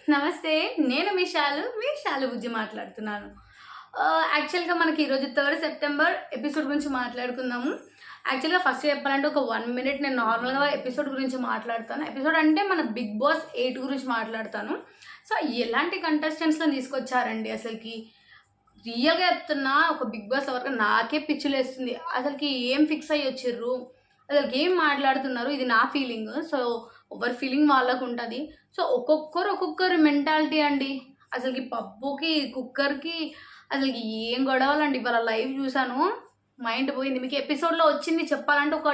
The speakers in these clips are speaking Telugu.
నమస్తే. నేను మీ శాలు బుజ్జి మాట్లాడుతున్నాను. యాక్చువల్‌గా మనకి ఈరోజు 3 సెప్టెంబర్ ఎపిసోడ్ గురించి మాట్లాడుకుందాము. యాక్చువల్‌గా ఫస్ట్ చెప్పాలంటే ఒక 1 మినిట్ నేను నార్మల్‌గా ఎపిసోడ్ గురించి మాట్లాడతాను. ఎపిసోడ్ అంటే మన 'బిగ్ బాస్ 8' గురించి మాట్లాడతాను. సో, ఎలాంటి కంటెస్టెంట్స్‌ని తీసుకొచ్చారండి అసలకి. రియల్‌గా చెప్తున్నా, ఒక 'బిగ్ బాస్' వరకు నాకే పిచ్చిలేస్తుంది. అసలకి ఏం ఫిక్స్ అయ్యి వచ్చిర్రు? అసలకి ఏం మాట్లాడుతున్నారు? ఇది నా ఫీలింగ్. సో, ఎవరి ఫీలింగ్ వాళ్ళకుంటది. సో, ఒక్కొక్కరు మెంటాలిటీ అండి. అసలకి పప్పుకి, కుక్కర్‌కి అసలకి ఏం గొడవలండి. ఇవాళ లైవ్ చూసాను. మైండ్ పోయింది. మీకు ఎపిసోడ్‌లో వచ్చింది చెప్పాలంటే ఒక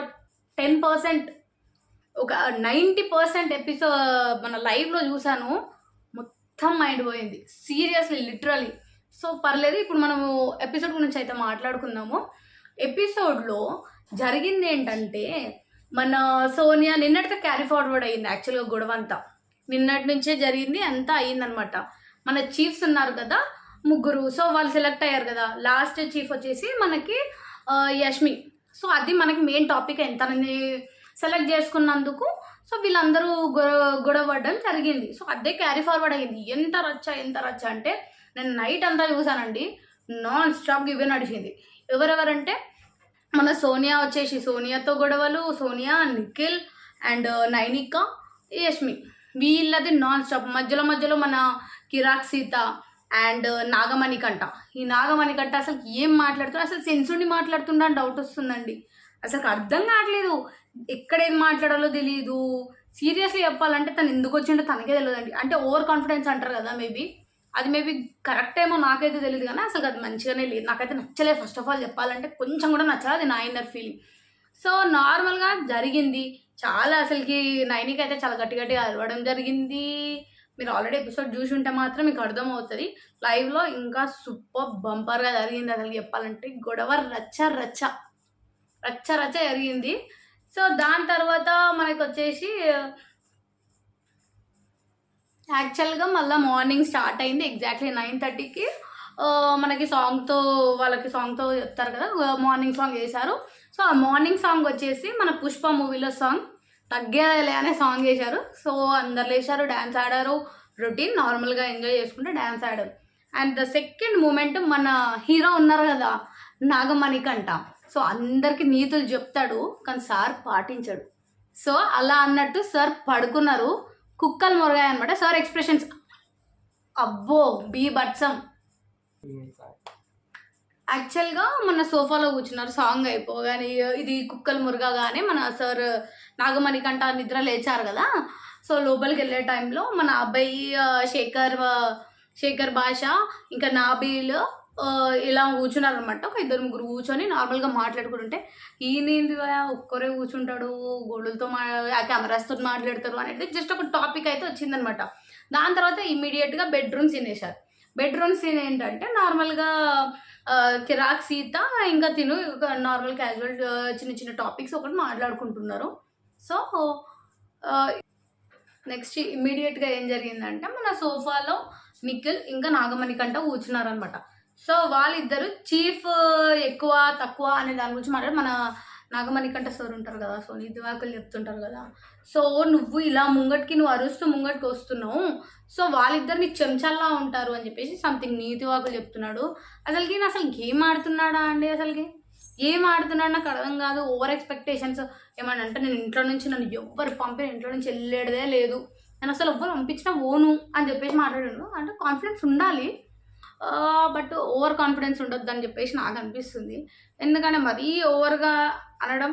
10%, ఒక 90% మన లైవ్‌లో చూసాను. మొత్తం మైండ్ పోయింది. Seriously, literally. సో, పర్లేదు. ఇప్పుడు మనము ఎపిసోడ్ గురించి అయితే మాట్లాడుకుందాము. ఎపిసోడ్‌లో జరిగిందేంటంటే, మన సోనియా నిన్నటితో క్యారీ ఫార్వర్డ్ అయింది యాక్చువల్‌గా గొడవంతా. నిన్నటి నుంచే జరిగింది, అంతా అయిందనమాట. మన చీఫ్స్ ఉన్నారు కదా, ముగ్గురు. సో, వాళ్ళు సెలెక్ట్ అయ్యారు కదా. లాస్ట్ చీఫ్ వచ్చేసి మనకి యష్మి. సో, అది మనకి మెయిన్ టాపిక్ అయింది. తనని సెలెక్ట్ చేసుకున్నందుకు సో, వీళ్ళందరూ గొడవ పడడం జరిగింది. సో, అదే క్యారీ ఫార్వర్డ్ అయ్యింది. ఎంత రచ్చ అంటే, నేను నైట్ అంతా చూసానండి. నాన్ స్టాప్‌గా ఇవే నడిచింది. ఎవరెవరంటే, మన సోనియా వచ్చేసి సోనియాతో గొడవలు, సోనియా, నిఖిల్ అండ్ నైనిక, యష్మి. వీళ్ళది నాన్ స్టాప్. మధ్యలో మన కిరాక్ సీత అండ్ నాగమణికంట. ఈ నాగమణికంట అసలు ఏం మాట్లాడుతున్నా, అసలు సెన్సుండి మాట్లాడుతుండ అని డౌట్ వస్తుందండి. అసలు అర్థం కావట్లేదు. ఎక్కడేం మాట్లాడాలో తెలియదు. సీరియస్లీ చెప్పాలంటే తను ఎందుకు వచ్చిండో తనకే తెలియదండి. అంటే ఓవర్ కాన్ఫిడెన్స్ అంటారు కదా, అది మేబీ కరెక్ట్ ఏమో నాకైతే తెలియదు. కానీ అసలు అది మంచిగానే లేదు. నాకైతే నచ్చలేదు. ఫస్ట్ ఆఫ్ ఆల్ చెప్పాలంటే కొంచెం కూడా నచ్చలేదు. అది నా ఇన్నర్ ఫీలింగ్. సో, నార్మల్గా జరిగింది. చాలా అసలుకి నైనికి అయితే చాలా గట్టిగా అరవడం జరిగింది. మీరు ఆల్రెడీ ఎపిసోడ్ చూసి ఉంటే మాత్రం మీకు అర్థమవుతుంది. లైవ్లో ఇంకా సూపర్ బంపర్గా జరిగింది. అసలు చెప్పాలంటే గొడవ రచ్చ జరిగింది. సో, దాని తర్వాత మనకు వచ్చేసి యాక్చువల్‌గా మళ్ళీ మార్నింగ్ స్టార్ట్ అయింది. ఎగ్జాక్ట్లీ 9:30కి మనకి వాళ్ళకి సాంగ్తో చెప్తారు కదా, మార్నింగ్ సాంగ్ చేశారు. సో, ఆ మార్నింగ్ సాంగ్ వచ్చేసి మన 'పుష్ప' మూవీలో సాంగ్ 'తగ్గేదేలే' అనే సాంగ్ చేశారు. సో, అందరు లేచారు, డ్యాన్స్ ఆడారు. రొటీన్ నార్మల్గా ఎంజాయ్ చేసుకుంటే డ్యాన్స్ ఆడారు. అండ్ ద సెకండ్ మూమెంట్, మన హీరో ఉన్నారు కదా నాగమణికంట. సో, అందరికి నీతులు చెప్తాడు, కానీ సార్ పాటించాడు. సో, అలా అన్నట్టు సార్ పడుకున్నారు. కుక్కలు మొరగాయి అనమాట. సార్ ఎక్స్ప్రెషన్స్ అబ్బో బీభత్సం. యాక్చువల్గా మన సోఫాలో కూర్చున్నారు. సాంగ్ అయిపోగానే ఇది కుక్కలు మురగగానే మన సార్ నాగమణికంట నిద్ర లేచారు కదా. సో, లోపలికి వెళ్ళే టైంలో మన అబ్బాయి శేఖర్ భాష ఇంకా నాబీల్ ఇలా కూర్చున్నారు అనమాట. ఒక 2-3 కూర్చొని నార్మల్గా మాట్లాడుకుంటుంటే, ఈయనేంది ఒక్కరే కూర్చుంటాడు, గోడులతో కెమెరాస్తో మాట్లాడతారు అనేది జస్ట్ ఒక టాపిక్ అయితే వచ్చిందనమాట. దాని తర్వాత ఇమ్మీడియట్గా బెడ్రూమ్ సీన్ వేశారు. బెడ్రూమ్ సీన్ ఏంటంటే, నార్మల్గా కిరాక్ సీత ఇంకా తిను నార్మల్ క్యాజువల్ చిన్న టాపిక్స్ ఒకటి మాట్లాడుకుంటున్నారు. సో, నెక్స్ట్ ఇమ్మీడియట్గా ఏం జరిగిందంటే, మన సోఫాలో నిఖిల్ ఇంకా నాగమణికంట కూర్చున్నారనమాట. సో, వాళ్ళిద్దరు చీఫ్ ఎక్కువ తక్కువ అనే దాని గురించి మాట్లాడి, మన నాగమణికంట సార్ ఉంటారు కదా, సో నీతి వాకులు చెప్తుంటారు కదా. సో, నువ్వు ఇలా నువ్వు అరుస్తూ ముంగటికి వస్తున్నావు. సో, వాళ్ళిద్దరు చెంచాల్లా ఉంటారు అని చెప్పేసి సంథింగ్ నీతి వాకులు చెప్తున్నాడు. అసలు గేమ్ ఆడుతున్నాడా అండి? ఏం ఆడుతున్నాడు నాకు అర్థం కాదు. Over expectations. ఏమన్నా అంటే, నేను ఇంట్లో నుంచి నన్ను ఎవ్వరు పంపిన ఇంట్లో నుంచి వెళ్ళేదే లేదు, నేను అసలు ఎవ్వరు పంపించినా ఓను అని చెప్పేసి మాట్లాడాడు. అంటే కాన్ఫిడెన్స్ ఉండాలి, బట్ ఓవర్ కాన్ఫిడెన్స్ ఉండొద్దు అని చెప్పేసి నాకు అనిపిస్తుంది. ఎందుకంటే మరీ ఓవర్గా అనడం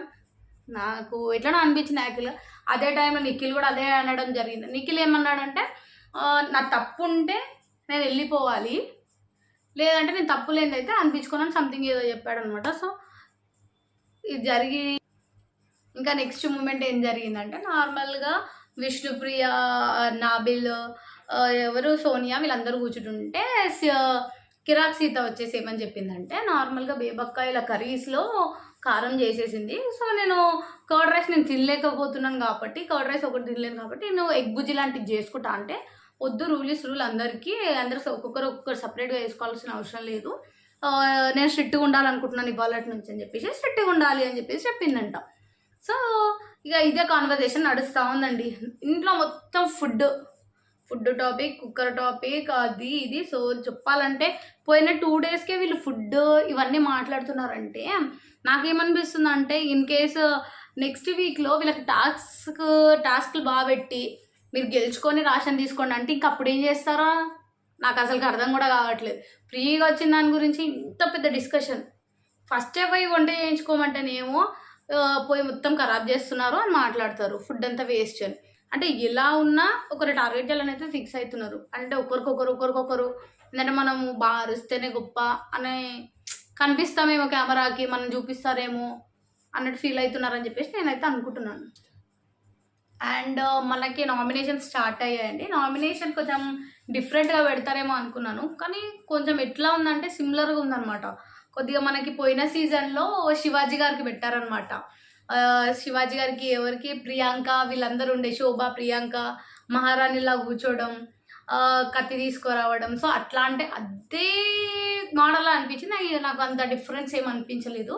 నాకు ఎట్లా అనిపించింది యాక్చువల్గా. అదే టైంలో నిఖిల్ కూడా అదే అనడం జరిగింది. నిఖిల్ ఏమన్నాడంటే, నా తప్పు ఉంటే నేను వెళ్ళిపోవాలి, లేదంటే నేను తప్పు లేనిదైతే అనిపించుకోనని సంథింగ్ ఏదో చెప్పాడు అనమాట. సో, ఇది జరిగి ఇంకా నెక్స్ట్ మూమెంట్ ఏం జరిగిందంటే, నార్మల్గా విష్ణుప్రియ, నాబిల్, ఎవరు సోనియా వీళ్ళందరూ కూర్చుంటుంటే కిరాక్ సీత వచ్చేసి ఏమని చెప్పిందంటే, నార్మల్గా బేబక్కాయల కర్రీస్లో కారం చేసేసింది. సో, నేను కర్డ్ రైస్ నేను తినలేకపోతున్నాను కాబట్టి, కర్డ్ రైస్ ఒకటి తినలేను కాబట్టి నేను ఎగ్ బుజ్జి లాంటివి చేసుకుంటా అంటే, వద్దు, రూల్ అందరికీ, అందరూ ఒక్కొక్కరు సపరేట్గా వేసుకోవాల్సిన అవసరం లేదు, నేను స్ట్రిక్ట్గా ఉండాలనుకుంటున్నాను ఇవాళ నుంచి అని చెప్పేసి, స్ట్రిక్ట్గా ఉండాలి అని చెప్పేసి చెప్పిందంట. సో, ఇక ఇదే కాన్వర్జేషన్ నడుస్తూ ఉందండి. ఇంట్లో మొత్తం ఫుడ్ టాపిక్, కుక్కర్ టాపిక్, అది ఇది. సో చెప్పాలంటే పోయిన 2 డేస్‌కే వీళ్ళు ఫుడ్ ఇవన్నీ మాట్లాడుతున్నారంటే నాకేమనిపిస్తుంది అంటే ఇన్ కేస్ నెక్స్ట్ వీక్‌లో వీళ్ళకి టాస్క్‌లు బాగా పెట్టి మీరు గెలుచుకొని రాషన్ తీసుకోండి అంటే ఇంక అప్పుడు ఏం చేస్తారా? నాకు అసలుకి అర్థం కూడా కావట్లేదు. ఫ్రీగా వచ్చిన దాని గురించి ఇంత పెద్ద డిస్కషన్. ఫస్టే పోయి వంట చేయించుకోమంటేనేమో పోయి మొత్తం ఖరాబ్ చేస్తున్నారు అని మాట్లాడతారు. ఫుడ్ అంతా వేస్ట్ అని. అంటే ఎలా ఉన్నా ఒకరు టార్గెట్ చేయాలనైతే ఫిక్స్ అవుతున్నారు. అంటే ఒకరికొకరు ఏంటంటే మనము బాగా అరిస్తేనే గొప్ప అని కనిపిస్తామేమో కెమెరాకి, మనం చూపిస్తారేమో అన్నట్టు ఫీల్ అవుతున్నారని చెప్పేసి నేనైతే అనుకుంటున్నాను. అండ్ మనకి నామినేషన్స్ స్టార్ట్ అయ్యాయండి. నామినేషన్ కొంచెం డిఫరెంట్‌గా పెడతారేమో అనుకున్నాను. కానీ కొంచెం ఎట్లా ఉందంటే సిమిలర్‌గా ఉందనమాట. కొద్దిగా మనకి పోయిన సీజన్‌లో శివాజీ గారికి పెట్టారనమాట. శివాజీ గారికి ఎవరికి ప్రియాంక వీళ్ళందరూ ఉండే. శోభ, ప్రియాంక మహారాణిలా కూర్చోవడం, కత్తి తీసుకురావడం. సో అట్లా అంటే అదే మోడల్‌లా అనిపించింది. నాకు అంత డిఫరెన్స్ ఏమి అనిపించలేదు.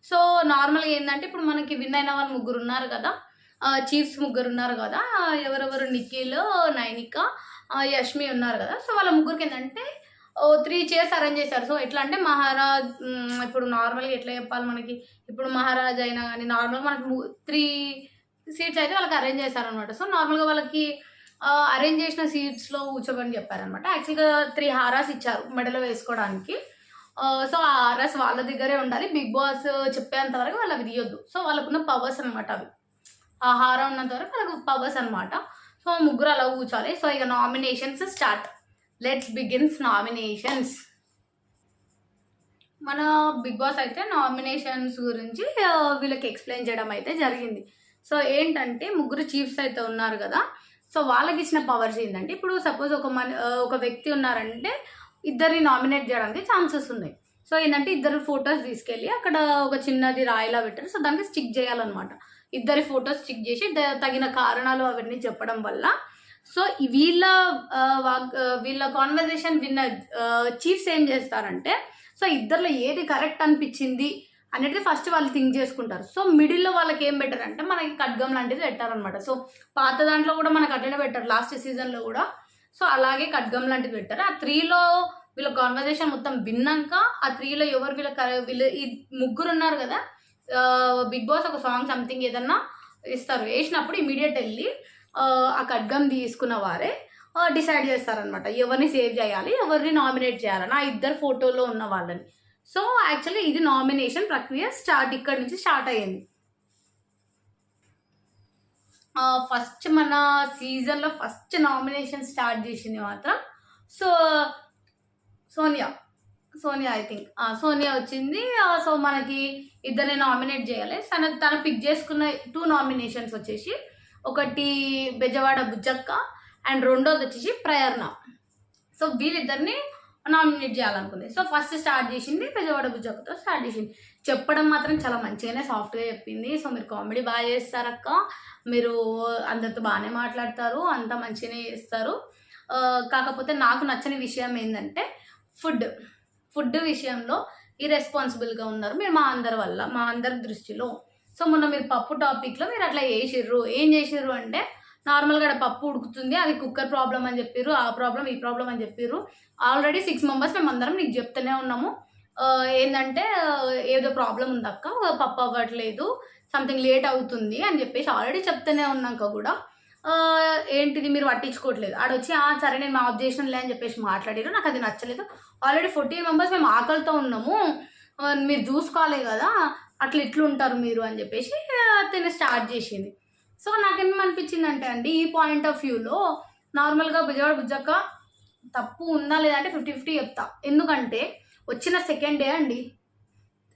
సో నార్మల్‌గా ఏందంటే ఇప్పుడు మనకి విన్ అయిన వాళ్ళు ముగ్గురున్నారు కదా! చీఫ్స్ ముగ్గురున్నారు కదా! ఎవరెవరు నిఖిల్, నైనిక, యష్మి ఉన్నారు కదా! సో వాళ్ళ ముగ్గురికేందంటే 3 చైర్స్ అరేంజ్ చేశారు. సో ఎట్లా అంటే ఇప్పుడు నార్మల్‌గా ఎట్లా చెప్పాలి మనకి, ఇప్పుడు మహారాజ్ అయినా గానీ నార్మల్‌గా మనకి 3 సీట్స్ అయితే వాళ్ళకి అరేంజ్ చేశారనమాట. సో నార్మల్‌గా వాళ్ళకి అరేంజ్ చేసిన సీట్స్‌లో కూర్చోమని చెప్పారనమాట. యాక్చువల్‌గా 3 హారాస్ ఇచ్చారు మెడలో వేసుకోవడానికి. సో ఆ హారాస్ వాళ్ళ దగ్గరే ఉండాలి. బిగ్ బాస్ చెప్పేంత వరకు వాళ్ళు అవి తీయొద్దు. సో వాళ్ళకున్న పవర్స్ అనమాట అవి. ఆ హారం ఉన్నంత వరకు వాళ్ళకు పవర్స్ అనమాట. సో ముగ్గురు అలా కూర్చోవాలి. సో ఇక nominations start. Let's begins nominations. మన బిగ్ బాస్ అయితే నామినేషన్స్ గురించి వీళ్ళకి ఎక్స్ప్లెయిన్ చేయడం అయితే జరిగింది. సో ఏంటంటే ముగ్గురు చీఫ్స్ అయితే ఉన్నారు కదా! సో వాళ్ళకి ఇచ్చిన పవర్స్ ఏంటంటే ఇప్పుడు సపోజ్ ఒక వ్యక్తి ఉన్నారంటే ఇద్దరిని నామినేట్ చేయడానికి ఛాన్సెస్ ఉన్నాయి. సో ఏంటంటే ఇద్దరు ఫొటోస్ తీసుకెళ్ళి అక్కడ ఒక చిన్నది రాయిలా పెట్టారు. సో దానికి స్టిక్ చేయాలన్నమాట. ఇద్దరి ఫొటోస్ స్టిక్ చేసి తగిన కారణాలు అవన్నీ చెప్పడం వల్ల సో వీళ్ళ కాన్వర్జేషన్ విన్న చీఫ్స్ ఏం చేస్తారంటే సో ఇద్దరిలో ఏది కరెక్ట్ అనిపించింది అనేది ఫస్ట్ వాళ్ళు థింక్ చేసుకుంటారు. సో మిడిల్లో వాళ్ళకి ఏం బెటర్ అంటే మనకి ఖడ్గం లాంటిది పెట్టారనమాట. సో పాత దాంట్లో కూడా మనకు అట్లనే పెట్టారు లాస్ట్ సీజన్లో కూడా. సో అలాగే ఖడ్గం లాంటిది పెట్టారు. ఆ 3లో వీళ్ళ కాన్వర్జేషన్ మొత్తం విన్నాక ఆ 3లో ఎవరు వీళ్ళు ఈ ముగ్గురు ఉన్నారు కదా, బిగ్ బాస్ ఒక సాంగ్ సంథింగ్ ఏదన్నా ఇస్తారు. వేసినప్పుడు ఇమీడియట్ వెళ్ళి ఆ ఖడ్గం తీసుకున్న వారే డిసైడ్ చేస్తారనమాట ఎవరిని సేవ్ చేయాలి, ఎవరిని నామినేట్ చేయాలని ఆ ఇద్దరు ఫోటోలో ఉన్న వాళ్ళని. సో యాక్చువల్లీ ఇది నామినేషన్ ప్రక్రియ ఇక్కడ నుంచి స్టార్ట్ అయ్యింది. ఫస్ట్ మన సీజన్లో ఫస్ట్ నామినేషన్ స్టార్ట్ చేసింది మాత్రం సోనియా ఐ థింక్ సోనియా వచ్చింది. సో మనకి ఇద్దరిని నామినేట్ చేయాలి. తను పిక్ చేసుకున్న 2 నామినేషన్స్ వచ్చేసి ఒకటి బెజవాడ బుజ్జక్క అండ్ రెండోది వచ్చేసి ప్రేరణ. సో వీళ్ళిద్దరిని నామినేట్ చేయాలనుకుంది. సో ఫస్ట్ స్టార్ట్ చేసింది బెజవాడ బుజ్జక్కతో స్టార్ట్ చేసింది. చెప్పడం మాత్రం చాలా మంచిగానే సాఫ్ట్గా చెప్పింది. సో మీరు కామెడీ బాగా చేస్తారక్క, మీరు అందరితో బాగానే మాట్లాడతారు, అంతా మంచిగానే చేస్తారు. కాకపోతే నాకు నచ్చని విషయం ఏంటంటే ఫుడ్ విషయంలో ఇర్రెస్పాన్సిబుల్గా ఉన్నారు మీరు మా అందరి దృష్టిలో. సో మొన్న మీరు పప్పు టాపిక్లో మీరు అట్లా ఏం చేసిర్రు అంటే నార్మల్గా పప్పు ఉడుకుతుంది, అది కుక్కర్ ప్రాబ్లం అని చెప్పారు, ఆ ప్రాబ్లం ఈ ప్రాబ్లం అని చెప్పారు. ఆల్రెడీ 6 మెంబర్స్ మేము అందరం నీకు చెప్తూనే ఉన్నాము ఏంటంటే ఏదో ప్రాబ్లం ఉందక్క, పప్పు అవ్వట్లేదు, సంథింగ్ లేట్ అవుతుంది అని చెప్పేసి ఆల్రెడీ చెప్తూనే ఉన్నాక కూడా ఏంటిది మీరు పట్టించుకోవట్లేదు. ఆడొచ్చి సరే నేను ఆఫ్ చేసినలే అని చెప్పేసి మాట్లాడారు. నాకు అది నచ్చలేదు. ఆల్రెడీ 14 మెంబర్స్ మేము ఆకలితో ఉన్నాము, మీరు చూసుకోవాలి కదా, అట్లా ఇట్లుంటారు మీరు అని చెప్పేసి తిని స్టార్ట్ చేసింది. సో నాకేమనిపించిందంటే అండి ఈ పాయింట్ ఆఫ్ వ్యూలో నార్మల్గా బెజవాడ బుజ్జక్క తప్పు ఉందా లేదా అంటే 50-50 చెప్తా. ఎందుకంటే వచ్చిన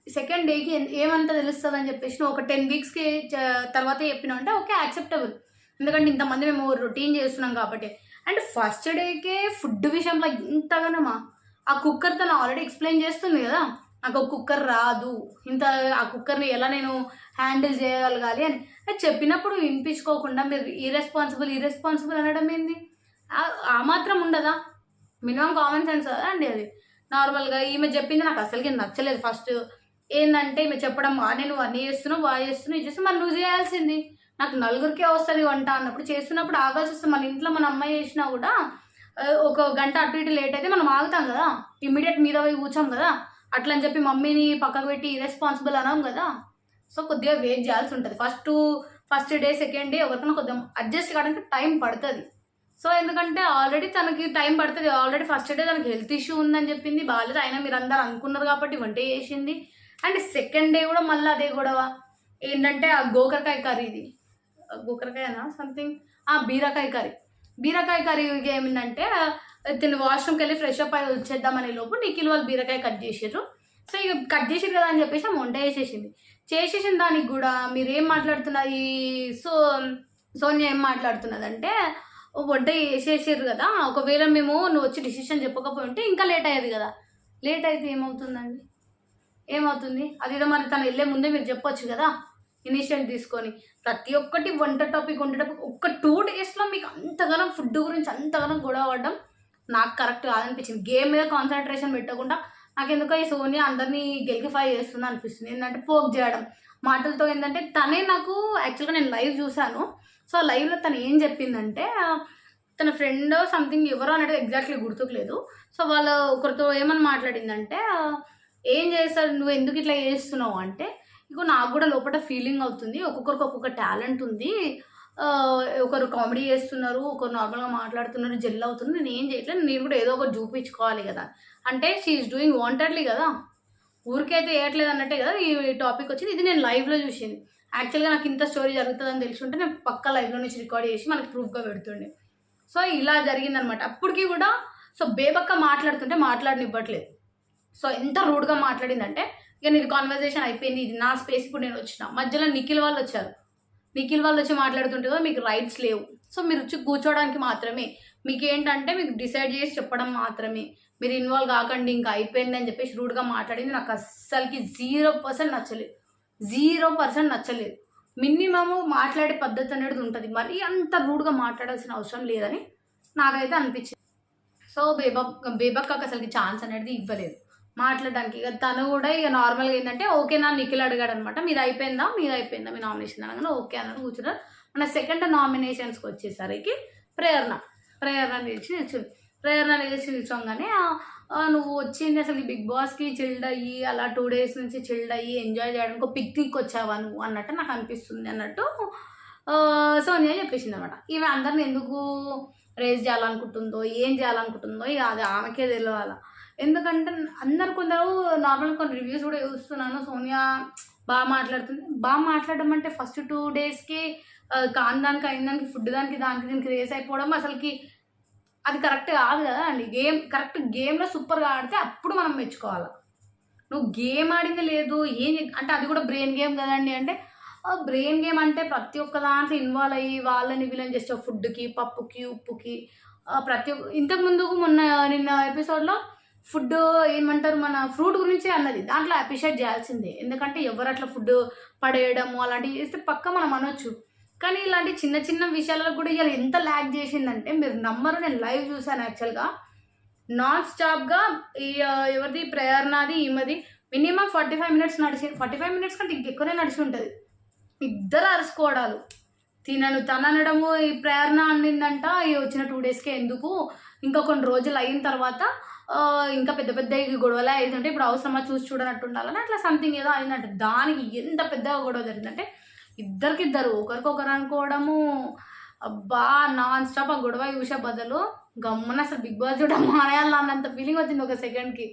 సెకండ్ డేకి ఏమంతా తెలుస్తుంది అని చెప్పేసి ఒక 10 వీక్స్కి తర్వాత చెప్పినా అంటే ఓకే యాక్సెప్టబుల్. ఎందుకంటే ఇంతమంది మేము రొటీన్ చేస్తున్నాం కాబట్టి. అండ్ ఫస్ట్ డేకే ఫుడ్ విషయంలో ఇంతగానమా ఆ కుక్కర్ తను ఆల్రెడీ ఎక్స్ప్లెయిన్ చేస్తుంది కదా, నాకు ఒక కుక్కర్ రాదు, ఆ కుక్కర్ని ఎలా నేను హ్యాండిల్ చేయగలగాలి అని చెప్పినప్పుడు వినిపించుకోకుండా మీరు ఇర్రెస్పాన్సిబుల్ అనడం ఏంది? ఆ మాత్రం ఉండదా? మినిమం కామన్ సెన్స్ కదా అండి అది. నార్మల్గా ఈమె చెప్పింది నాకు అసలుకి నచ్చలేదు. ఫస్ట్ ఏంటంటే ఈమె చెప్పడం నేను అన్నీ చేస్తున్నావు బాగా చేస్తున్నావు ఇది చేస్తున్నావు మరి నువ్వు చేయాల్సింది నాకు నలుగురికే వస్తుంది వంట అన్నప్పుడు చేస్తున్నప్పుడు ఆగాల్సి వస్తుంది. మన ఇంట్లో మన అమ్మాయి చేసినా కూడా ఒక గంట అటు ఇటు లేట్ అయితే మనం ఆగుతాం కదా, ఇమ్మీడియట్ మీద పోయి కూర్చోం కదా. అట్లా అని చెప్పి మమ్మీని పక్కకు పెట్టి ఇరెస్పాన్సిబుల్ అనాం కదా. సో కొద్దిగా వెయిట్ చేయాల్సి ఉంటుంది. ఫస్ట్ డే సెకండ్ డే ఎవరికైనా కొద్దిగా అడ్జస్ట్ కావడానికి టైం పడుతుంది. సో ఎందుకంటే ఆల్రెడీ తనకి టైం పడుతుంది. ఆల్రెడీ ఫస్ట్ డే తనకి హెల్త్ ఇష్యూ ఉందని చెప్పింది, బాగాలేదు. అయినా మీరు అందరు అనుకున్నారు కాబట్టి వంట చేసింది. అండ్ సెకండ్ డే కూడా మళ్ళీ అదే గొడవ ఏంటంటే ఆ గోకరకాయ కర్రీది, గోకరకాయనా సంథింగ్, బీరకాయ కర్రీ ఏమిందంటే తిని వాష్రూమ్కి వెళ్ళి ఫ్రెష్ అప్ అయి వచ్చేద్దామనే లోపు నిఖిల్ వాళ్ళు బీరకాయ కట్ చేసారు. సో ఇక కట్ చేసారు కదా అని చెప్పేసి వంట చేసేసిన దానికి కూడా మీరు ఏం మాట్లాడుతున్నారు, ఈ సోనియా ఏం మాట్లాడుతున్నదంటే వంట చేసేసారు కదా, ఒకవేళ నువ్వు వచ్చి డిసిషన్ చెప్పకపోయి ఉంటే ఇంకా లేట్ అయ్యేది కదా. లేట్ అయితే ఏమవుతుందండి, ఏమవుతుంది? అదేదో మరి తను వెళ్ళే ముందే మీరు చెప్పొచ్చు కదా ఇనిషియేటివ్ తీసుకొని. ప్రతి ఒక్కటి వంట టాపిక్ ఒక్క 2 డేస్లో మీకు అంతగానం ఫుడ్ గురించి అంతగానం గొడవ పడడం నాకు కరెక్ట్ కాదనిపించింది. గేమ్ మీద కాన్సన్ట్రేషన్ పెట్టకుండా నాకెందుకో ఈ సోనియా అందరినీ గెలికిఫై చేస్తుంది అనిపిస్తుంది. ఏంటంటే పోక్ చేయడం మాటలతో. ఏంటంటే తనే నాకు యాక్చువల్గా నేను లైవ్ చూశాను. సో ఆ లైవ్లో తను ఏం చెప్పిందంటే తన ఫ్రెండ్ సంథింగ్ ఎవరో అనేది ఎగ్జాక్ట్లీ గుర్తుకులేదు. సో వాళ్ళ ఒకరితో ఏమని మాట్లాడిందంటే, ఏం చేస్తారు నువ్వు, ఎందుకు ఇట్లా చేస్తున్నావు అంటే, ఇగో నాకు కూడా లోపల ఫీలింగ్ అవుతుంది, ఒక్కొక్కరికి ఒక్కొక్క టాలెంట్ ఉంది, ఒకరు కామెడీ చేస్తున్నారు, ఒకరు నార్మల్గా మాట్లాడుతున్నారు, జెల్ అవుతుంది, నేను ఏం చేయట్లేదు, నేను కూడా ఏదో ఒకటి చూపించుకోవాలి కదా. అంటే షీఈస్ డూయింగ్ వాంటెడ్లీ కదా, ఊరికైతే వేయట్లేదు అన్నట్టే కదా ఈ టాపిక్ వచ్చింది. ఇది నేను లైవ్లో చూసింది. యాక్చువల్గా నాకు ఇంత స్టోరీ జరుగుతుందని తెలిసి ఉంటే నేను పక్క లైవ్లో నుంచి రికార్డ్ చేసి మనకి ప్రూఫ్గా పెడుతుండే. సో ఇలా జరిగిందనమాట. అప్పటికి కూడా సో బేబక్క మాట్లాడుతుంటే మాట్లాడనివ్వట్లేదు. సో ఎంత రూడ్గా మాట్లాడిందంటే, ఇక నీది కాన్వర్జేషన్ అయిపోయింది, ఇది నా స్పేస్, ఇప్పుడు నేను వచ్చిన మధ్యలో నిఖిల్ వాళ్ళు వచ్చి మాట్లాడుతుంటే కదా మీకు రైట్స్ లేవు, సో మీరు వచ్చి కూర్చోవడానికి మాత్రమే, మీకు ఏంటంటే మీకు డిసైడ్ చేసి చెప్పడం మాత్రమే, మీరు ఇన్వాల్వ్ కాకండి, ఇంకా అయిపోయింది అని చెప్పేసి రూడ్గా మాట్లాడింది. నాకు అస్సలకి 0% నచ్చలేదు. మినిమము మాట్లాడే పద్ధతి అనేది ఉంటుంది, మరీ అంత రూడ్గా మాట్లాడాల్సిన అవసరం లేదని నాకైతే అనిపించింది. సో బేబక్కకు అసలుకి ఛాన్స్ అనేది ఇవ్వలేదు మాట్లాడడానికి. ఇక తను కూడా ఇక నార్మల్గా ఏంటంటే ఓకేనా నిఖిల్ అడిగాడు అనమాట, మీది అయిపోయిందా మీ నామినేషన్ అనగానే ఓకే అన్నది కూర్చున్నారు. మన సెకండ్ నామినేషన్స్కి వచ్చేసరికి ప్రేరణ నిలిచి నిల్చోగానే నువ్వు వచ్చింది అసలు బిగ్ బాస్కి చిల్డ్ అయ్యి అలా 2 డేస్ నుంచి చిల్డ్ అయ్యి ఎంజాయ్ చేయడానికి పిక్నిక్ వచ్చావా నువ్వు అన్నట్టు నాకు అనిపిస్తుంది అన్నట్టు సోనియా చెప్పేసింది అనమాట. ఈమె అందరిని ఎందుకు రేజ్ చేయాలనుకుంటుందో ఏం చేయాలనుకుంటుందో ఇక అది ఆమెకే తెలియాల. ఎందుకంటే కొందరు నార్మల్గా కొన్ని రివ్యూస్ కూడా చూస్తున్నాను, సోనియా బాగా మాట్లాడడం అంటే ఫస్ట్ 2 డేస్కి కాని దానికి అయిన దానికి ఫుడ్ దానికి దీనికి రేస్ అయిపోవడం అసలుకి అది కరెక్ట్ కాదు కదా అండి. గేమ్లో సూపర్గా ఆడితే అప్పుడు మనం మెచ్చుకోవాలి. నువ్వు గేమ్ ఆడింది లేదు ఏం అంటే అది కూడా బ్రెయిన్ గేమ్ కదండి. అంటే బ్రెయిన్ గేమ్ అంటే ప్రతి ఒక్క దాంట్లో ఇన్వాల్వ్ అయ్యి వాళ్ళని వీళ్ళని చేస్తావు, ఫుడ్కి, పప్పుకి, ఉప్పుకి, ఇంతకుముందు నిన్న ఎపిసోడ్లో ఫుడ్ ఏమంటారు మన ఫ్రూట్ గురించి అన్నది, దాంట్లో అప్రిషియేట్ చేయాల్సిందే. ఎందుకంటే ఎవరు అట్లా ఫుడ్ పడేయడము అలాంటివి చేస్తే పక్క మనం అనొచ్చు. కానీ ఇలాంటి చిన్న చిన్న విషయాలలో కూడా ఇలా ఎంత ల్యాక్ చేసిందంటే మీరు నమ్మరు. నేను లైవ్ చూశాను యాక్చువల్గా నాన్ స్టాప్గా ఎవరిది ప్రేరణది ఈమెది మినిమం 45 మినిట్స్ 45 మినిట్స్ కంటే ఇంకెక్కువనే నడిచి ఉంటుంది. ఇద్దరు అరుచుకోవడాలు, తననడము ఈ ప్రేరణ అనిందంట ఈ వచ్చిన 2 డేస్కే ఎందుకు, ఇంకా కొన్ని రోజులు అయిన తర్వాత ఇంకా పెద్ద పెద్ద గొడవలే అవుతుంటే ఇప్పుడు అవసరమా చూసి చూడనట్టు ఉండాలని అట్లా సంథింగ్ ఏదో అయిందంట. దానికి ఎంత పెద్దగా గొడవ జరిగిందంటే ఇద్దరికిద్దరు ఒకరికొకరు అనుకోవడము, అబ్బా నాన్ స్టాప్ ఆ గొడవ చూసే బదులు గమ్మున అసలు బిగ్ బాస్ చూడడం మానేయాలి అన్నంత ఫీలింగ్ వచ్చింది ఒక సెకండ్కి.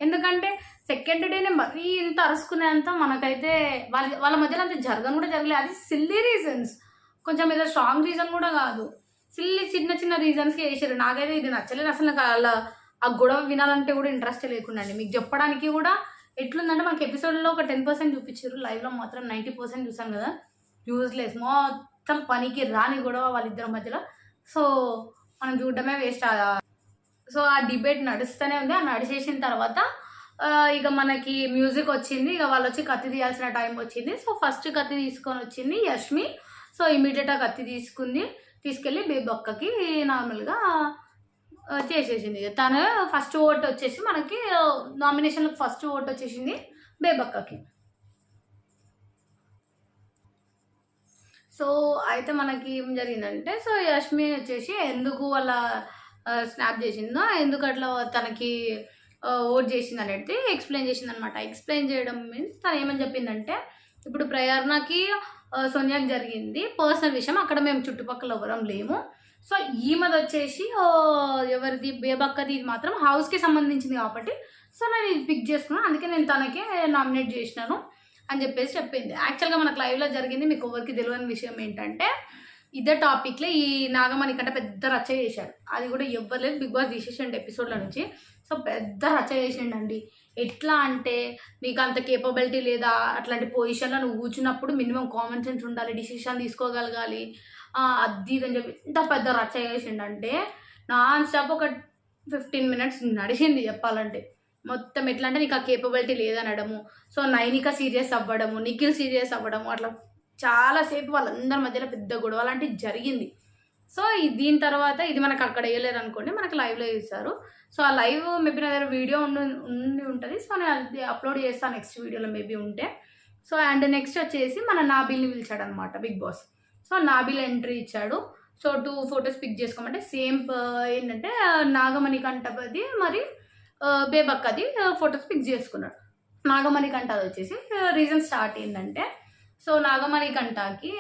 ఎందుకంటే సెకండ్ డేనే మరీ ఇంత అరుచుకునేంత మనకైతే వాళ్ళ మధ్యలో అంత జరగను కూడా జరగలేదు. అది సిల్లీ రీజన్స్, కొంచెం ఏదో స్ట్రాంగ్ రీజన్ కూడా కాదు, సిల్లీ చిన్న చిన్న రీజన్స్కి వేసారు. నాకైతే ఇది నచ్చలేదు అసలు. నాకు ఆ గొడవ వినాలంటే కూడా ఇంట్రెస్ట్ లేకుండా మీకు చెప్పడానికి కూడా ఎట్లుందంటే మనకి ఎపిసోడ్లో ఒక 10% చూపించారు, లైవ్లో మాత్రం 90% చూసాను కదా. యూజ్లెస్, మొత్తం పనికి రాని గొడవ వాళ్ళిద్దరి మధ్యలో. సో మనం చూడడమే వేస్ట్. సో ఆ డిబేట్ నడుస్తూనే ఉంది. ఆ నడిచేసిన తర్వాత ఇక మనకి మ్యూజిక్ వచ్చింది. ఇక వాళ్ళు వచ్చి కత్తి తీయాల్సిన టైం వచ్చింది. సో ఫస్ట్ కత్తి తీసుకొని వచ్చింది యష్మి. సో ఇమీడియట్గా కత్తి తీసుకెళ్ళి బేబక్కకి నార్మల్గా చేసేసింది. తను ఫస్ట్ ఓట్ వచ్చేసి మనకి నామినేషన్లో ఫస్ట్ ఓట్ వచ్చేసింది బేబక్కకి. సో అయితే మనకి ఏం జరిగిందంటే, సో యష్మి వచ్చేసి ఎందుకు వాళ్ళ స్నాప్ చేసిందో, ఎందుకు అట్లా తనకి ఓట్ చేసింది అనేది ఎక్స్ప్లెయిన్ చేసిందనమాట. ఎక్స్ప్లెయిన్ చేయడం మీన్స్ తను ఏమని చెప్పిందంటే, ఇప్పుడు ప్రేరణకి సోనియాకి జరిగింది పర్సనల్ విషయం, అక్కడ మేము చుట్టుపక్కల ఎవరం లేము. సో ఈమెది వచ్చేసి ఎవరిది బేబక్కది ఇది మాత్రం హౌస్కి సంబంధించింది కాబట్టి సో నేను ఇది పిక్ చేసుకున్నాను, అందుకే నేను తనకే నామినేట్ చేసినాను అని చెప్పేసి చెప్పింది. యాక్చువల్గా మనకు లైవ్లో జరిగింది, మీకు ఎవరికి తెలియని విషయం ఏంటంటే, ఇదే టాపిక్లో ఈ నాగమణి కంటే పెద్ద రచ్చ చేశాడు. అది కూడా ఎవ్వరు లేదు, బిగ్ బాస్ తీసేసిండు ఎపిసోడ్ల నుంచి. సో పెద్ద రచ్చ చేసిండండి. ఎట్లా అంటే, నీకు అంత కేపబిలిటీ లేదా, అట్లాంటి పొజిషన్లో నువ్వు కూర్చున్నప్పుడు మినిమం కామన్ సెన్స్ ఉండాలి, డిసిషన్ తీసుకోగలగాలి, అది ఇదని చెప్పి ఇంత పెద్ద రచ్చ చేసిండంటే నాన్ స్టాప్ ఒక 15 minutes నడిచింది చెప్పాలంటే. మొత్తం ఎట్లా అంటే నీకు ఆ కేపబిలిటీ లేదనడము, సో నైనిక సీరియస్ అవ్వడము, నిఖిల్ సీరియస్ అవ్వడము, అట్లా చాలాసేపు వాళ్ళందరి మధ్యలో పెద్ద గొడవ లాంటివి జరిగింది. సో దీని తర్వాత ఇది మనకు అక్కడ వేయలేరు అనుకోండి, మనకు లైవ్లో వేస్తారు. సో ఆ లైవ్ మేబీ నా దగ్గర వీడియో ఉండి ఉంటుంది. సో నేను అది అప్లోడ్ చేస్తాను నెక్స్ట్ వీడియోలో మేబీ ఉంటే. సో అండ్ నెక్స్ట్ వచ్చేసి మన నాబిల్ని పిలిచాడు అనమాట Bigg Boss. So Nabeel entry ఇచ్చాడు. సో 2 photos పిక్ చేసుకోమంటే సేమ్ ఏంటంటే నాగమణి కంటది మరి బేబక్కది ఫొటోస్ పిక్ చేసుకున్నాడు. నాగమణి కంట అది వచ్చేసి రీజన్ స్టార్ట్ ఏంటంటే, సో నాగమణి కంటకి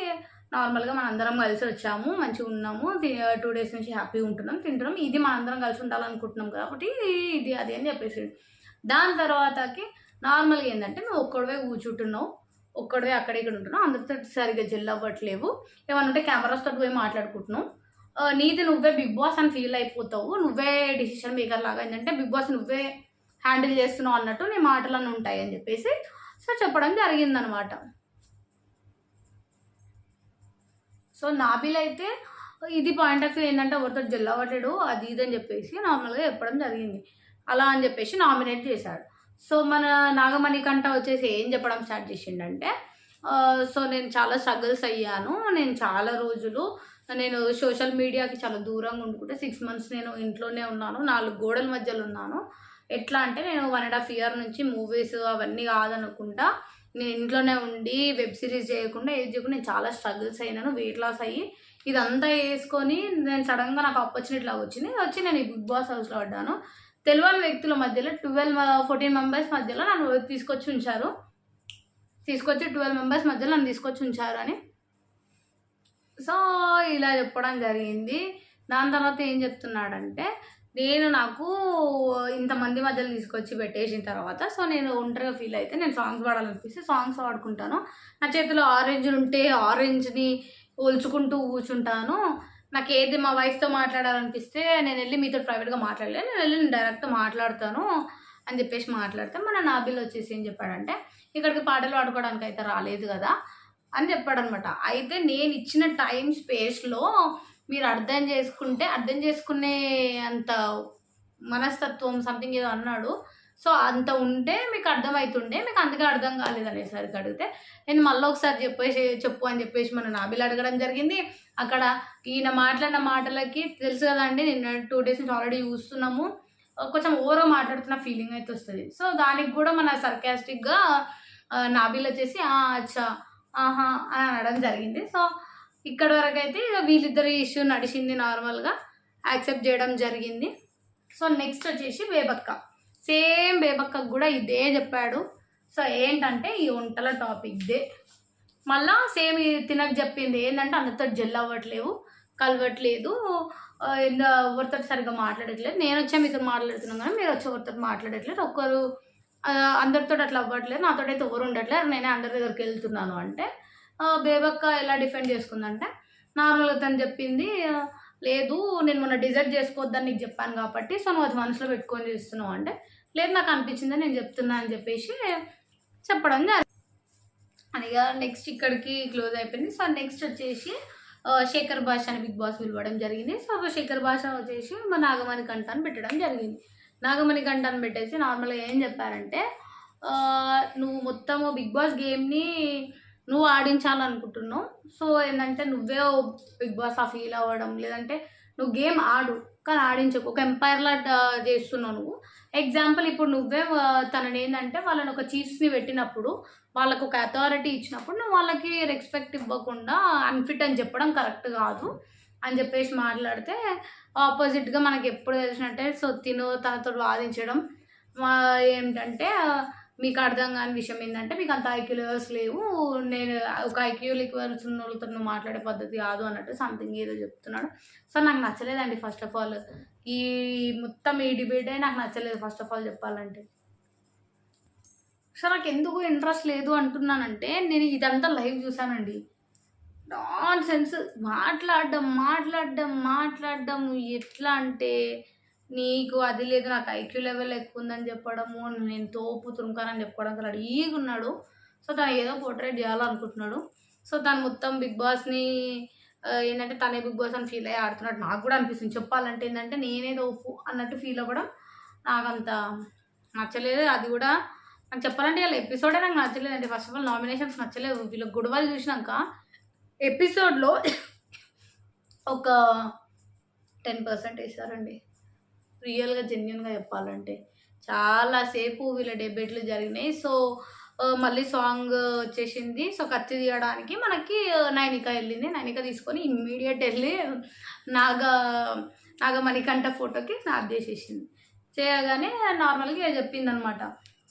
నార్మల్గా మన అందరం కలిసి వచ్చాము, మంచిగా ఉన్నాము, 2 days నుంచి హ్యాపీగా ఉంటున్నాం, తింటున్నాం, ఇది మన అందరం కలిసి ఉండాలనుకుంటున్నాం కాబట్టి ఇది అది అని చెప్పేసి. దాని తర్వాతకి నార్మల్గా ఏంటంటే నువ్వు ఒక్కడివే కూర్చుంటున్నావు, ఒక్కడివే అక్కడ ఇక్కడ ఉంటున్నావు, అందరితో సరిగ్గా జెల్ అవ్వట్లేవు, ఏమన్నా ఉంటే కెమెరాస్ తోటి పోయి మాట్లాడుకుంటున్నావు, నీది నువ్వే బిగ్ బాస్ అని ఫీల్ అయిపోతావు, నువ్వే డిసిషన్ మేకర్ లాగా ఏంటంటే బిగ్ బాస్ నువ్వే హ్యాండిల్ చేస్తున్నావు అన్నట్టు నీ మాటలన్నీ ఉంటాయి అని చెప్పేసి సో చెప్పడం జరిగిందనమాట. సో నాబిల్ అయితే ఇది పాయింట్ ఆఫ్ వ్యూ ఏంటంటే ఎవరితో జెల్ అవ్వట్లేడు అది ఇది అని చెప్పేసి నార్మల్గా చెప్పడం జరిగింది. అలా అని చెప్పేసి నామినేట్ చేశాడు. సో మన నాగమణి కంట వచ్చేసి ఏం చెప్పడం స్టార్ట్ చేసిండంటే, సో నేను చాలా స్ట్రగుల్స్ అయ్యాను, నేను చాలా రోజులు నేను సోషల్ మీడియాకి చాలా దూరంగా ఉండుకుంటే 6 months నేను ఇంట్లోనే ఉన్నాను, 4 గోడల మధ్యలో ఉన్నాను. ఎట్లా అంటే నేను 1.5 year నుంచి మూవీస్ అవన్నీ కాదనుకుంటా నేను ఇంట్లోనే ఉండి వెబ్ సిరీస్ చేయకుండా ఏది చేయకుండా నేను చాలా స్ట్రగుల్స్ అయినాను, వెయిట్ లాస్ అయ్యి ఇదంతా వేసుకొని నేను సడన్గా నాకు ఆపర్చునిటీ లాగా వచ్చి నేను ఈ బిగ్ బాస్ హౌస్లో పడ్డాను. తెలియని వ్యక్తుల మధ్యలో 14 members మధ్యలో నన్ను తీసుకొచ్చి 12 members మధ్యలో నన్ను తీసుకొచ్చి ఉంచారు అని సో ఇలా చెప్పడం జరిగింది. దాని తర్వాత ఏం చెప్తున్నాడంటే, నాకు ఇంతమంది మధ్యలో తీసుకొచ్చి పెట్టేసిన తర్వాత సో నేను ఒంటరిగా ఫీల్ అయితే నేను సాంగ్స్ పాడాలనిపిస్తే సాంగ్స్ పాడుకుంటాను, నా చేతిలో ఆరెంజ్లు ఉంటే ఆరెంజ్ని ఒలుచుకుంటూ కూర్చుంటాను, నాకు ఏది మా వైఫ్తో మాట్లాడాలనిపిస్తే నేను వెళ్ళి మీతో ప్రైవేట్గా మాట్లాడలేదు, నేను డైరెక్ట్గా మాట్లాడతాను అని చెప్పేసి మాట్లాడితే మన నాబిల్ వచ్చేసి ఏం చెప్పాడంటే, ఇక్కడికి పాటలు పాడుకోవడానికి అయితే రాలేదు కదా అని చెప్పాడనమాట. అయితే నేను ఇచ్చిన టైం స్పేస్లో మీరు అర్థం చేసుకునే అంత మనస్తత్వం సంథింగ్ ఏదో అన్నాడు. సో అంత ఉంటే మీకు అర్థమవుతుండే, మీకు అందుకే అర్థం కాలేదు అనేసరికి అడిగితే నేను మళ్ళీ ఒకసారి చెప్పు అని చెప్పేసి మన నాబిల్ అడగడం జరిగింది. అక్కడ ఈయన మాట్లాడిన మాటలకి తెలుసు కదండి, నిన్న 2 days నుంచి ఆల్రెడీ చూస్తున్నాము, కొంచెం ఓవర్ మాట్లాడుతున్న ఫీలింగ్ అయితే వస్తుంది. సో దానికి కూడా మన సర్కాస్టిక్గా నాబిల్ వచ్చేసి అచ్చా ఆహా అని అనడం జరిగింది. సో ఇక్కడ వరకు అయితే వీళ్ళిద్దరి ఇష్యూ నడిచింది, నార్మల్గా యాక్సెప్ట్ చేయడం జరిగింది. సో నెక్స్ట్ వచ్చేసి బేబక్క, సేమ్ బేబక్కకు కూడా ఇదే చెప్పాడు. సో ఏంటంటే ఈ వంటల టాపిక్దే మళ్ళీ సేమ్ తినకు చెప్పింది ఏంటంటే అందరితో జెల్ అవ్వట్లేవు, కలవట్లేదు, ఎవరితో సరిగ్గా మాట్లాడట్లేదు, నేను వచ్చా మీతో మాట్లాడుతున్నాను కానీ మీరు వచ్చి ఎవరితో మాట్లాడట్లేదు, ఒక్కరు అందరితో అట్లా అవ్వట్లేదు, నాతో అయితే ఎవరు ఉండట్లేదు, నేనే అందరి దగ్గరికి వెళ్తున్నాను అంటే బేబక్క ఎలా డిఫెండ్ చేసుకుందంటే, నార్మల్గా తను చెప్పింది లేదు నేను మొన్న డిజైడ్ చేసుకోవద్దని నీకు చెప్పాను కాబట్టి సో నువ్వు అది మనసులో పెట్టుకొని చేస్తున్నావు అంటే, లేదు నాకు అనిపించింది నేను చెప్తున్నా అని చెప్పేసి చెప్పడం జరిగింది. అనిగా నెక్స్ట్ ఇక్కడికి క్లోజ్ అయిపోయింది. సో నెక్స్ట్ వచ్చేసి శేఖర్ భాష అని బిగ్ బాస్ పిలవడం జరిగింది. సో శేఖర్ భాష వచ్చేసి మా నాగమణి కంఠాన్ని పెట్టడం జరిగింది. నాగమణి కంఠాన్ని పెట్టేసి నార్మల్గా ఏం చెప్పారంటే, నువ్వు మొత్తము బిగ్ బాస్ గేమ్ని నువ్వు ఆడించాలనుకుంటున్నావు, సో ఏంటంటే నువ్వే బిగ్ బాస్ ఆ ఫీల్ అవ్వడం, లేదంటే నువ్వు గేమ్ ఆడు, కానీ ఆడించకు. ఒక ఎంపైర్‌లా చేస్తున్నావు నువ్వు. ఎగ్జాంపుల్ ఇప్పుడు నువ్వే తనని ఏందంటే వాళ్ళని ఒక చీఫ్స్‌ని పెట్టినప్పుడు, వాళ్ళకి ఒక అథారిటీ ఇచ్చినప్పుడు నువ్వు వాళ్ళకి రెస్పెక్ట్ ఇవ్వకుండా అన్‌ఫిట్ అని చెప్పడం కరెక్ట్ కాదు అని చెప్పేసి మాట్లాడితే, ఆపోజిట్‌గా మనకి ఎప్పుడు తెలిసినట్టే సో తిను తనతో వాదించడం. ఏంటంటే మీకు అర్థం కాని విషయం ఏంటంటే మీకు అంత ఐక్యూ లెవెల్స్ లేవు. నేను ఒక ఐక్యూ లెవెల్స్ ఉన్నోళ్ళతో నువ్వు మాట్లాడే పద్ధతి కాదు అన్నట్టు సంథింగ్ ఏదో చెప్తున్నాడు. సో నాకు నచ్చలేదండి ఫస్ట్ ఆఫ్ ఆల్. ఈ మొత్తం ఈ డిబేటే నాకు నచ్చలేదు ఫస్ట్ ఆఫ్ ఆల్ చెప్పాలంటే. సో నాకు ఎందుకు ఇంట్రెస్ట్ లేదు అంటున్నానంటే నేను ఇదంతా లైవ్ చూసానండి. నాన్ సెన్స్ మాట్లాడడం ఎట్లా అంటే నీకు అది లేదు నాకు ఐక్యూ లెవెల్ ఎక్కువ ఉందని చెప్పడము, నేను తోపు తురుముకానని చెప్పుకోవడానికి రెడీగా ఉన్నాడు. సో తను ఏదో పోర్ట్రేట్ చేయాలనుకుంటున్నాడు. సో తను మొత్తం బిగ్ బాస్ని ఏంటంటే తనే బిగ్ బాస్ అని ఫీల్ అయ్యి ఆడుతున్నట్టు నాకు కూడా అనిపిస్తుంది. చెప్పాలంటే ఏంటంటే నేనే తోపు అన్నట్టు ఫీల్ అవ్వడం నాకంత నచ్చలేదు. అది కూడా నాకు చెప్పాలంటే వాళ్ళ ఎపిసోడే నాకు నచ్చలేదండి. ఫస్ట్ ఆఫ్ ఆల్ నామినేషన్స్ నచ్చలేదు. వీళ్ళ గొడవలు చూసినాక ఎపిసోడ్లో ఒక 10% వేసారండి. రియల్‌గా జెన్యూన్‌గా చెప్పాలంటే. చాలాసేపు వీళ్ళ డిబేట్లు జరిగినాయి. సో మళ్ళీ సాంగ్ వచ్చేసింది. సో కత్తి తీయడానికి మనకి నైనిక వెళ్ళింది. నైనిక తీసుకొని ఇమ్మీడియట్ వెళ్ళి నాగమణికంఠ ఫోటోకి స్నాప్ చేసేసింది. చేయగానే నార్మల్‌గా చెప్పిందనమాట.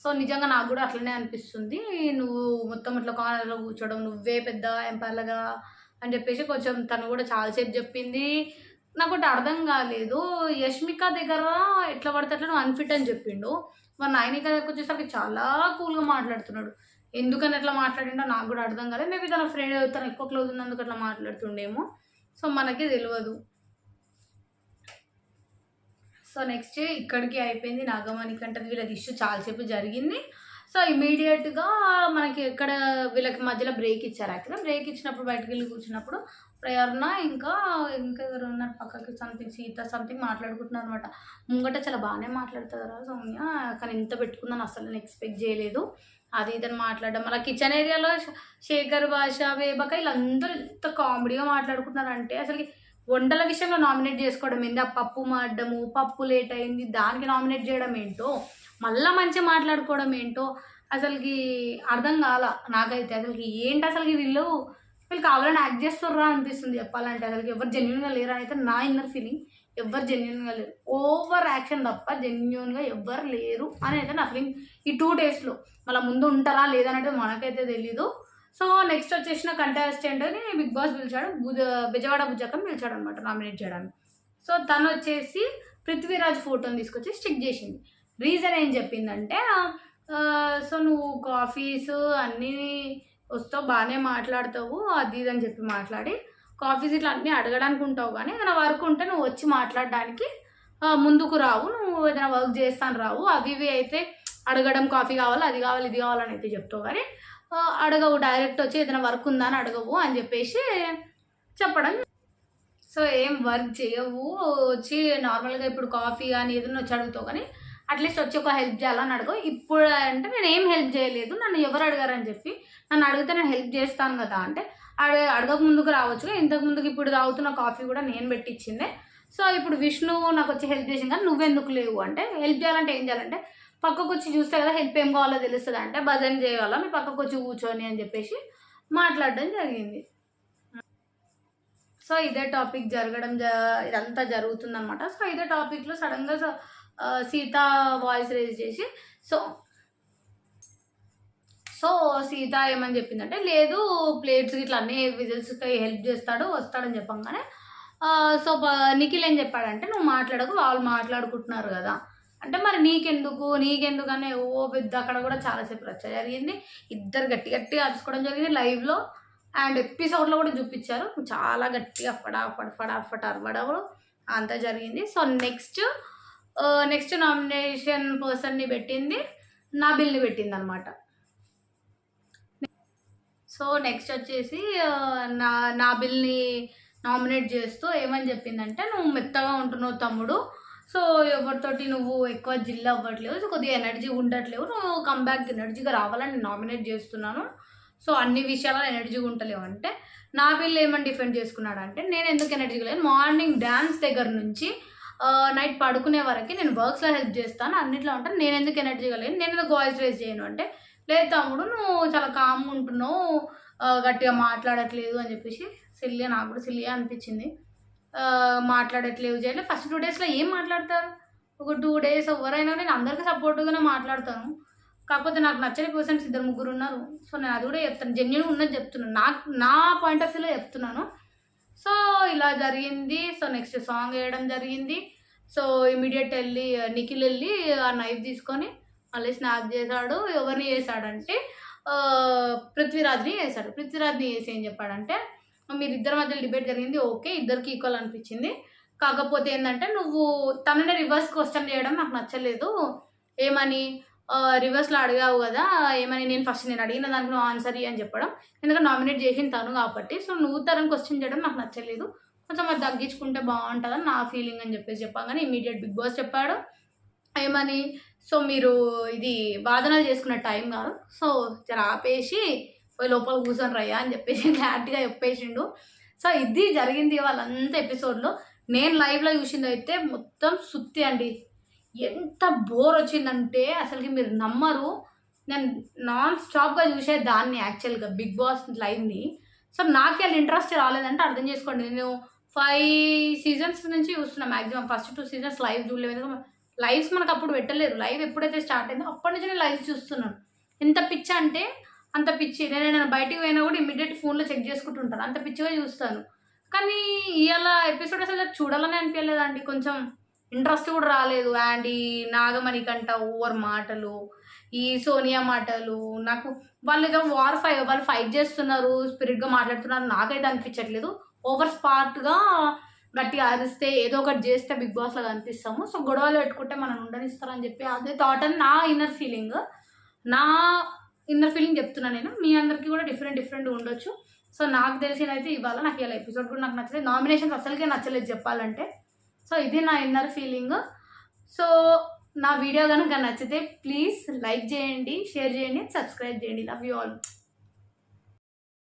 సో నిజంగా నాకు కూడా అట్లనే అనిపిస్తుంది. నువ్వు మొత్తం ఇట్లా కార్నర్‌లో కూర్చోవడం, నువ్వే పెద్ద ఎంపైర్‌లాగా అని చెప్పేసి కొంచెం తను కూడా చాలాసేపు చెప్పింది. నాకొకటి అర్థం కాలేదు. యష్మిక దగ్గర ఎట్లా పడితే అట్లా నువ్వు అన్‌ఫిట్ అని చెప్పిండు. మరి నైనిక దగ్గరకు వచ్చేసరికి చాలా కూల్‌గా మాట్లాడుతున్నాడు. ఎందుకని అట్లా మాట్లాడిండో నాకు కూడా అర్థం కాలేదు. మేబీ తన ఫ్రెండ్ తను ఎక్కువ క్లోజ్ ఉన్నందుకు అట్లా మాట్లాడుతుండేమో. సో మనకి తెలవదు. సో నెక్స్ట్ ఇక్కడికి అయిపోయింది. నాగమణికంఠ వీళ్ళకి ఇష్యూ చాలాసేపు జరిగింది. సో ఇమీడియట్‌గా మనకి ఎక్కడ వీళ్ళకి మధ్యలో బ్రేక్ ఇచ్చారు. యాక్చువల్‌గా బ్రేక్ ఇచ్చినప్పుడు బయటకెళ్ళి కూర్చున్నప్పుడు ప్రేరణ ఇంకా ఎవరు ఉన్నారు పక్కకి సంథింగ్ సీత సంథింగ్ మాట్లాడుకుంటున్నారు అనమాట. ముంగట చాలా బాగానే మాట్లాడుతుందిరా సౌమ్య, కానీ ఇంత పెట్టుకుందని అసలు నేను ఎక్స్పెక్ట్ చేయలేదు. అది ఇదని మాట్లాడడం. మళ్ళీ కిచెన్ ఏరియాలో శేఖర్ భాష వేబక వీళ్ళందరూ ఎంత కామెడీగా మాట్లాడుకుంటున్నారంటే అసలుకి వంటల విషయంలో నామినేట్ చేసుకోవడం ఏంది, ఆ పప్పు మాడడము, పప్పు లేట్ అయింది దానికి నామినేట్ చేయడం ఏంటో, మళ్ళీ మంచిగా మాట్లాడుకోవడం ఏంటో అసలుకి అర్థం కాల నాకైతే. అసలుకి ఏంటి అసలుకి వీళ్ళు కావాలని యాక్ట్ చేస్తుర్రా అనిపిస్తుంది చెప్పాలంటే. అసలుకి ఎవరు జెన్యున్గా లేరా అయితే నా ఇన్నర్ ఫీలింగ్. ఎవరు జెన్యున్గా లేరు, ఓవర్ యాక్షన్ తప్ప జెన్యున్గా ఎవ్వరు లేరు అని అయితే నా ఫీలింగ్ ఈ 2 daysలో. మళ్ళీ ముందు ఉంటారా లేదనేది మనకైతే తెలీదు. సో నెక్స్ట్ వచ్చేసిన కంటెస్టెంట్ని బిగ్ బాస్ పిలిచాడు. బెజవాడ బుజ్జక్కని పిలిచాడు అనమాట నామినేట్ చేయడానికి. సో తను వచ్చేసి పృథ్వీరాజ్ ఫోటోని తీసుకొచ్చి స్టిక్ చేసింది. రీజన్ ఏం చెప్పిందంటే సో నువ్వు కాఫీస్ అన్నీ వస్తావు బాగానే మాట్లాడతావు అది ఇది అని చెప్పి మాట్లాడి కాఫీస్ ఇట్లా అన్నీ అడగడానికి ఉంటావు, కానీ ఏదైనా వర్క్ ఉంటే నువ్వు వచ్చి మాట్లాడడానికి ముందుకు రావు, నువ్వు ఏదైనా వర్క్ చేస్తాను రావు, అవి ఇవి అయితే అడగడం కాఫీ కావాలి అది కావాలి ఇది కావాలని అయితే చెప్తావు, కానీ అడగవు డైరెక్ట్ వచ్చి ఏదైనా వర్క్ ఉందా అని అడగవు అని చెప్పేసి చెప్పడం. సో ఏం వర్క్ చేయవు, వచ్చి నార్మల్గా ఇప్పుడు కాఫీ కానీ ఏదైనా వచ్చి అడుగుతావు, కానీ అట్లీస్ట్ వచ్చి ఒక హెల్ప్ చేయాలని అడగవు. ఇప్పుడు అంటే నేను ఏం హెల్ప్ చేయలేదు, నన్ను ఎవరు అడిగారని చెప్పి నన్ను అడిగితే నేను హెల్ప్ చేస్తాను కదా అంటే అడగక ముందుకు రావచ్చుగా. ఇంతకు ముందుకు ఇప్పుడు తాగుతున్న కాఫీ కూడా నేను పెట్టించిందే. సో ఇప్పుడు విష్ణు నాకు వచ్చి హెల్ప్ చేసింది కానీ నువ్వెందుకు లేవు అంటే, హెల్ప్ చేయాలంటే ఏం చేయాలంటే పక్కకు వచ్చి చూస్తే కదా హెల్ప్ ఏం కావాలో తెలుస్తుంది అంటే భజన చేయాలా మీ పక్కకు వచ్చి కూర్చొని అని చెప్పేసి మాట్లాడడం జరిగింది. సో ఇదే టాపిక్ జరగడం ఇదంతా జరుగుతుందన్నమాట. సో ఇదే టాపిక్లో సడన్గా సీత వాయిస్ రేజ్ చేసి సో సీత ఏమని చెప్పిందంటే లేదు ప్లేట్స్ ఇట్లా అన్నీ విజిల్స్కి హెల్ప్ చేస్తాడు వస్తాడని చెప్పంగానే సో నిఖిల్ ఏం చెప్పాడంటే నువ్వు మాట్లాడకు వాళ్ళు మాట్లాడుకుంటున్నారు కదా అంటే మరి నీకెందుకనే ఓ పెద్ద అక్కడ కూడా చాలాసేపు రచ్చ జరిగింది. ఇద్దరు గట్టిగా అరుచుకోవడం జరిగింది లైవ్లో అండ్ ఎపిసోడ్లో కూడా చూపించారు. చాలా గట్టిగా ఫటాఫట్ అరవడం అంతా జరిగింది. సో నెక్స్ట్ నామినేషన్ పర్సన్ని పెట్టింది నాబిల్ని పెట్టింది అనమాట. సో నెక్స్ట్ వచ్చేసి నాబిల్ని నామినేట్ చేస్తూ ఏమని చెప్పిందంటే నువ్వు మెత్తగా ఉంటున్నావు తమ్ముడు, సో ఎవరితోటి నువ్వు ఎక్కువ జిల్ అవ్వట్లేవు, సో కొద్దిగా ఎనర్జీ ఉండట్లేవు, నువ్వు కమ్బ్యాక్ ఎనర్జీగా రావాలని నేను నామినేట్ చేస్తున్నాను, సో అన్ని విషయాల్లో ఎనర్జీగా ఉండలేవు అంటే నాబిల్ ఏమని డిఫెండ్ చేసుకున్నాడు అంటే నేను ఎందుకు ఎనర్జీగా లేదు, మార్నింగ్ డ్యాన్స్ దగ్గర నుంచి నైట్ పడుకునే వరకు నేను వర్క్స్లో హెల్ప్ చేస్తాను, అన్నిట్లో ఉంటాను, నేను ఎందుకు ఎనర్జీ కలిగి నేను ఎందుకు వాయిస్ రేస్ చేయను అంటే, లేదు తమ్ముడు నువ్వు చాలా కామ్గా ఉంటున్నావు, గట్టిగా మాట్లాడట్లేదు అని చెప్పేసి సిల్లిగా, నాకు కూడా సిల్లిగా అనిపించింది. మాట్లాడట్లేదు చేయట్లేదు. ఫస్ట్ 2 డేస్లో ఏం మాట్లాడతారు? ఒక 2 డేస్ ఎవరైనా నేను అందరికీ సపోర్టివ్గానే మాట్లాడతాను. కాకపోతే నాకు నచ్చని పర్సన్స్ 2-3 ఉన్నారు. సో నేను అది కూడా చెప్తాను, జెన్యూన్గా ఉన్నది చెప్తున్నాను, నా పాయింట్ ఆఫ్ వ్యూలో చెప్తున్నాను. సో ఇలా జరిగింది. సో నెక్స్ట్ సాంగ్ వేయడం జరిగింది. సో ఇమీడియట్ నిఖిల్ వెళ్ళి ఆ నైఫ్ తీసుకొని మళ్ళీ స్నాప్ చేశాడు. ఎవరిని చేశాడంటే పృథ్వీరాజ్ని చేశాడు. పృథ్వీరాజ్ని చేసి ఏం చెప్పాడంటే, మీరిద్దరి మధ్యలో డిబేట్ జరిగింది, ఓకే, ఇద్దరికి ఈక్వల్ అనిపించింది, కాకపోతే ఏంటంటే నువ్వు తననే రివర్స్ క్వశ్చన్ చేయడం నాకు నచ్చలేదు, ఏమని రివర్స్లో అడిగావు కదా, ఏమని నేను అడిగిన దానికి నువ్వు ఆన్సర్ అని చెప్పడం, ఎందుకంటే నామినేట్ చేసిన తను కాబట్టి, సో నువ్వు తనని క్వశ్చన్ చేయడం నాకు నచ్చలేదు, కొంచెం అది తగ్గించుకుంటే బాగుంటుందని నా ఫీలింగ్ అని చెప్పగానే ఇమీడియట్ బిగ్ బాస్ చెప్పాడు ఏమని, సో మీరు ఇది వాదనలు చేసుకునే టైం కాదు, సో జర ఆపేసి పోయి లోపల కూర్చొని రయ్యా అని చెప్పేసి క్లారిటీగా చెప్పేసిండు. సో ఇది జరిగింది వాళ్ళంతా ఎపిసోడ్లో. నేను లైవ్లో చూసింది అయితే మొత్తం సుత్తి అండి. ఎంత బోర్ వచ్చిందంటే అసలుకి మీరు నమ్మరు. నేను నాన్ స్టాప్గా చూసే దాన్ని యాక్చువల్గా బిగ్ బాస్ లైవ్ని. సో నాకు వాళ్ళు ఇంట్రెస్ట్ రాలేదంటే అర్థం చేసుకోండి, నేను 5 సీజన్స్ నుంచి చూస్తున్నా మ్యాక్సిమం. ఫస్ట్ 2 సీజన్స్ లైవ్ చూడలేదు, లైవ్స్ మనకు అప్పుడు పెట్టలేరు. లైవ్ ఎప్పుడైతే స్టార్ట్ అయిందో అప్పటి నుంచి నేను లైవ్స్ చూస్తున్నాను. ఎంత పిచ్చి అంటే అంత పిచ్చి. నేను బయటికి పోయినా కూడా ఇమ్మీడియట్ ఫోన్లో చెక్ చేసుకుంటుంటాను, అంత పిచ్చిగా చూస్తాను. కానీ ఇవాళ ఎపిసోడ్ అసలు చూడాలని అనిపించలేదండి, కొంచెం ఇంట్రెస్ట్ కూడా రాలేదు. అండ్ ఈ నాగమణి కంట ఓవర్ మాటలు, ఈ సోనియా మాటలు, నాకు వాళ్ళు ఏదో వాళ్ళు ఫైట్ చేస్తున్నారు, స్పిరిట్గా మాట్లాడుతున్నారు, నాకైతే అనిపించట్లేదు. ఓవర్ స్పార్ట్గా గట్టిగా అరిస్తే ఏదో ఒకటి చేస్తే బిగ్ బాస్లో కనిపిస్తాము. సో గొడవలు పెట్టుకుంటే మనం ఉండనిస్తారని చెప్పి అదే థాట్ అని నా ఇన్నర్ ఫీలింగ్ చెప్తున్నాను నేను. మీ అందరికీ కూడా డిఫరెంట్ ఉండొచ్చు. సో నాకు తెలిసినైతే ఇవాళ నాకు ఇలా ఎపిసోడ్ కూడా నాకు నచ్చలేదు, నామినేషన్స్ అసలుకే నచ్చలేదు చెప్పాలంటే. సో ఇది నా ఇన్నర్ ఫీలింగ్. సో నా వీడియో కనుక నచ్చితే ప్లీజ్ లైక్ చేయండి, షేర్ చేయండి, సబ్స్క్రైబ్ చేయండి. Love you all.